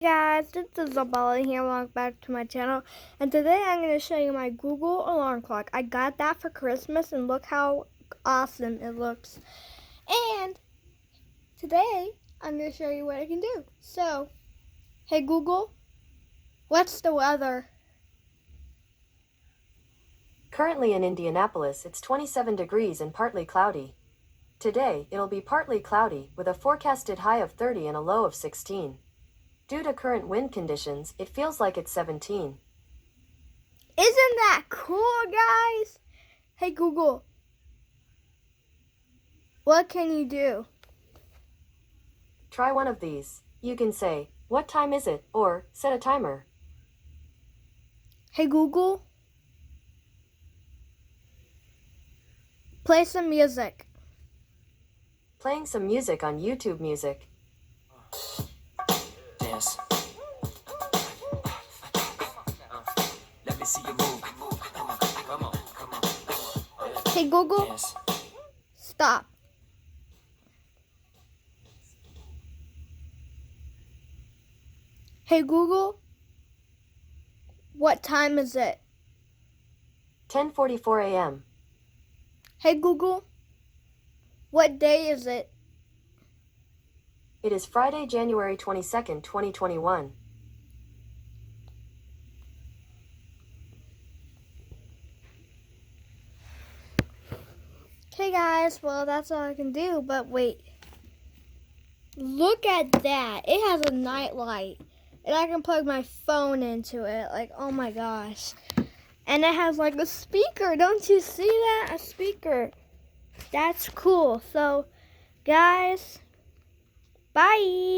Guys, this is Isabella here. Welcome back to my channel, and today I'm going to show you my Google alarm clock. I got that for Christmas and look how awesome it looks. And today I'm going to show you what I can do. So, hey Google, what's the weather? Currently in Indianapolis, it's 27 degrees and partly cloudy. Today, it'll be partly cloudy with a forecasted high of 30 and a low of 16. Due to current wind conditions, it feels like it's 17. Isn't that cool, guys? Hey Google, what can you do? Try one of these. You can say, "What time is it?" or set a timer. Hey Google, play some music. Playing some music on YouTube Music. Dance. Let me see you move. Come on. Hey Google, Dance. stop. Hey Google, what time is it? 10:44 a.m. Hey Google, what day is it? It is Friday, January 22nd, 2021. Okay guys, well that's all I can do, but wait. Look at that. It has a night light. And I can plug my phone into it. Like, oh my gosh. And it has like a speaker. Don't you see that? A speaker. That's cool. So, guys, bye.